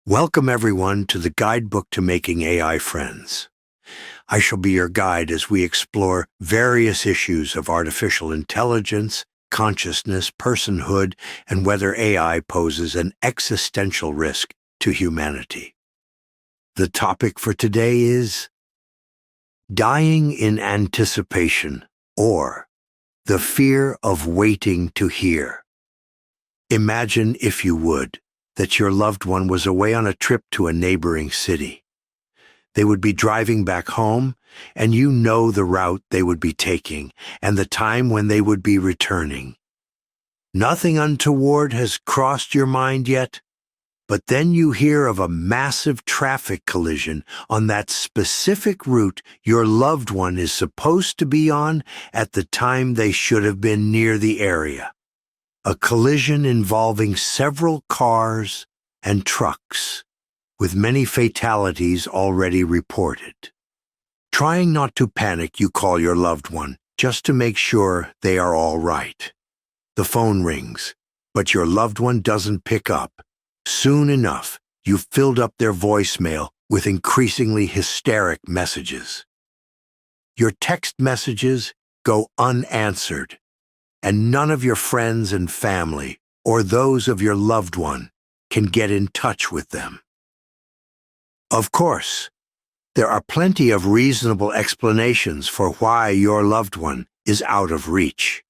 Welcome everyone to the Guidebook to Making AI Friends. I shall be your guide as we explore various issues of artificial intelligence, consciousness, personhood, and whether AI poses an existential risk to humanity. The topic for today is dying in anticipation, or the fear of waiting to hear. Imagine, if you would, that your loved one was away on a trip to a neighboring city. They would be driving back home, and you know the route they would be taking and the time when they would be returning. Nothing untoward has crossed your mind yet, but then you hear of a massive traffic collision on that specific route your loved one is supposed to be on at the time they should have been near the area. A collision involving several cars and trucks, with many fatalities already reported. Trying not to panic, you call your loved one just to make sure they are all right. The phone rings, but your loved one doesn't pick up. Soon enough, you've filled up their voicemail with increasingly hysteric messages. Your text messages go unanswered, and none of your friends and family or those of your loved one can get in touch with them. Of course, there are plenty of reasonable explanations for why your loved one is out of reach.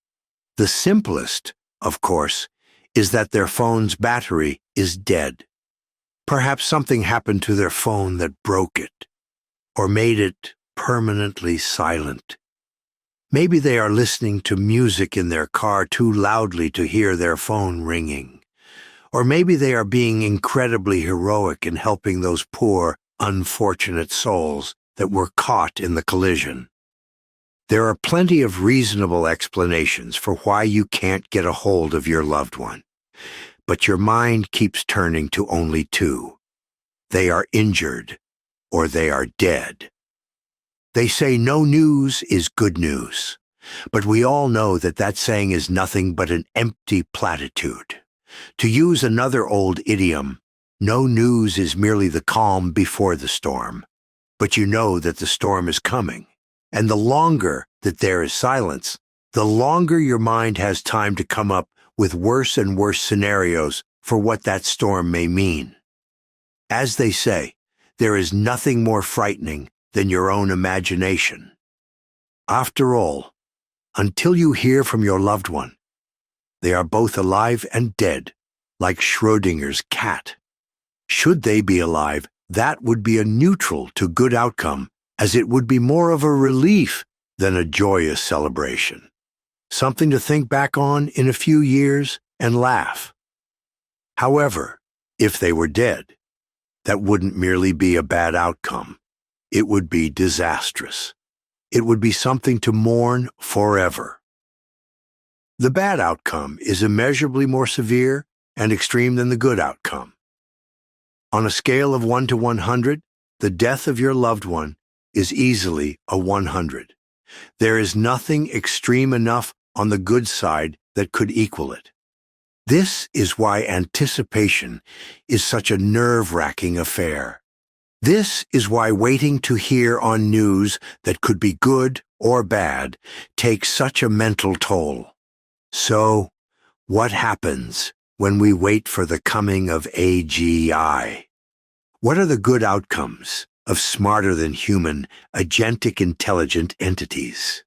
The simplest, of course, is that their phone's battery is dead. Perhaps something happened to their phone that broke it, or made it permanently silent. Maybe they are listening to music in their car too loudly to hear their phone ringing. Or maybe they are being incredibly heroic in helping those poor, unfortunate souls that were caught in the collision. There are plenty of reasonable explanations for why you can't get a hold of your loved one, but your mind keeps turning to only two. They are injured, or they are dead. They say no news is good news, but we all know that that saying is nothing but an empty platitude. To use another old idiom, no news is merely the calm before the storm, but you know that the storm is coming, and the longer that there is silence, the longer your mind has time to come up with worse and worse scenarios for what that storm may mean. As they say, there is nothing more frightening than your own imagination. After all, until you hear from your loved one, they are both alive and dead, like Schrödinger's cat. Should they be alive, that would be a neutral to good outcome, as it would be more of a relief than a joyous celebration. Something to think back on in a few years and laugh. However, if they were dead, that wouldn't merely be a bad outcome. It would be disastrous. It would be something to mourn forever. The bad outcome is immeasurably more severe and extreme than the good outcome. On a scale of 1 to 100, the death of your loved one is easily a 100. There is nothing extreme enough on the good side that could equal it. This is why anticipation is such a nerve-wracking affair. This is why waiting to hear on news that could be good or bad takes such a mental toll. So, what happens when we wait for the coming of AGI? What are the good outcomes of smarter-than-human, agentic intelligent entities?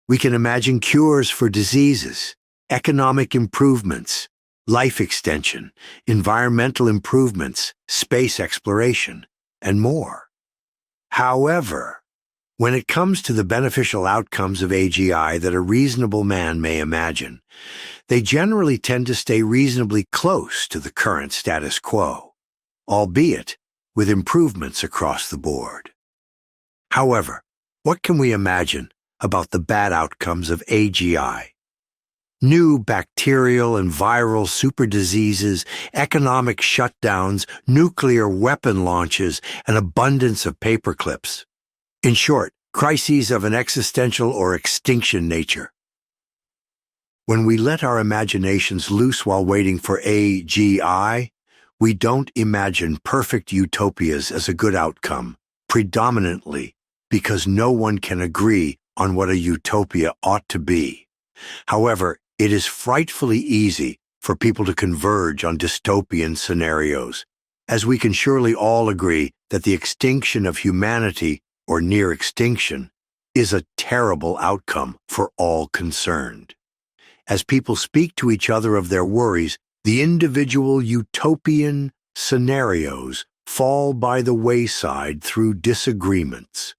We can imagine cures for diseases, economic improvements, life extension, environmental improvements, space exploration, and more. However, when it comes to the beneficial outcomes of AGI that a reasonable man may imagine, they generally tend to stay reasonably close to the current status quo, albeit with improvements across the board. However, what can we imagine about the bad outcomes of AGI? New bacterial and viral super diseases, economic shutdowns, nuclear weapon launches, an abundance of paperclips. In short, crises of an existential or extinction nature. When we let our imaginations loose while waiting for AGI, We don't imagine perfect utopias as a good outcome, predominantly because no one can agree on what a utopia ought to be. However, it is frightfully easy for people to converge on dystopian scenarios, as we can surely all agree that the extinction of humanity, or near extinction, is a terrible outcome for all concerned. As people speak to each other of their worries, the individual utopian scenarios fall by the wayside through disagreements,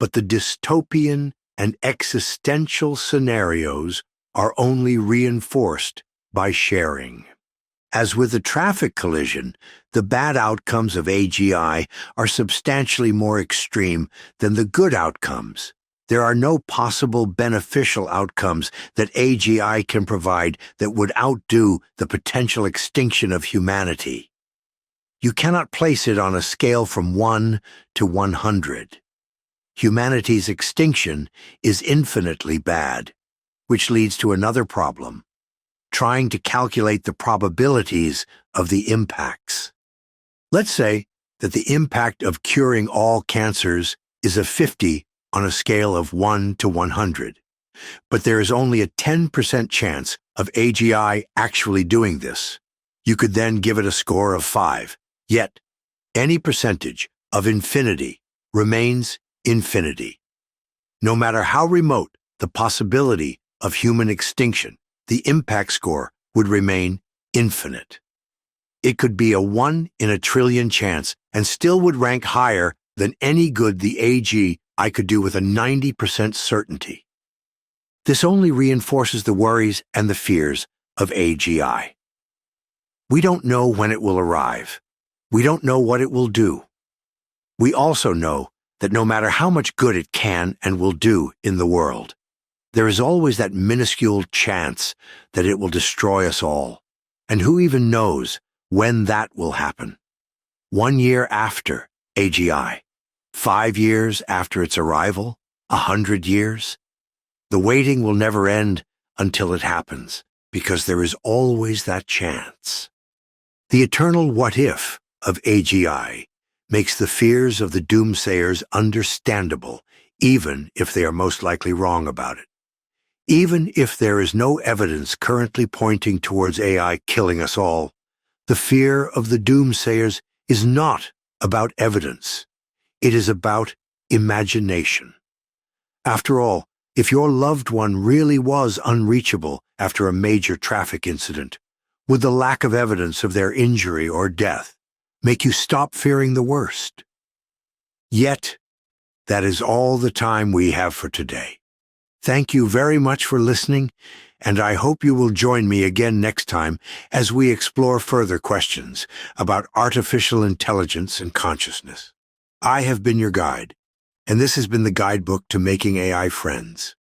but the dystopian and existential scenarios are only reinforced by sharing. As with a traffic collision, the bad outcomes of AGI are substantially more extreme than the good outcomes. There are no possible beneficial outcomes that AGI can provide that would outdo the potential extinction of humanity. You cannot place it on a scale from 1 to 100. Humanity's extinction is infinitely bad, which leads to another problem: trying to calculate the probabilities of the impacts. Let's say that the impact of curing all cancers is a 50 on a scale of 1 to 100, but there is only a 10% chance of AGI actually doing this. You could then give it a score of 5, yet any percentage of infinity remains infinity. No matter how remote the possibility of human extinction, the impact score would remain infinite. It could be a 1 in a trillion chance and still would rank higher than any good the AGI could do with a 90% certainty. This only reinforces the worries and the fears of AGI. We don't know when it will arrive. We don't know what it will do. We also know that no matter how much good it can and will do in the world, there is always that minuscule chance that it will destroy us all. And who even knows when that will happen? 1 year after AGI, 5 years after its arrival, 100 years? The waiting will never end until it happens, because there is always that chance. The eternal what if of AGI makes the fears of the doomsayers understandable, even if they are most likely wrong about it. Even if there is no evidence currently pointing towards AI killing us all, the fear of the doomsayers is not about evidence. It is about imagination. After all, if your loved one really was unreachable after a major traffic incident, would the lack of evidence of their injury or death make you stop fearing the worst? Yet, that is all the time we have for today. Thank you very much for listening, and I hope you will join me again next time as we explore further questions about artificial intelligence and consciousness. I have been your guide, and this has been the guidebook to making AI friends.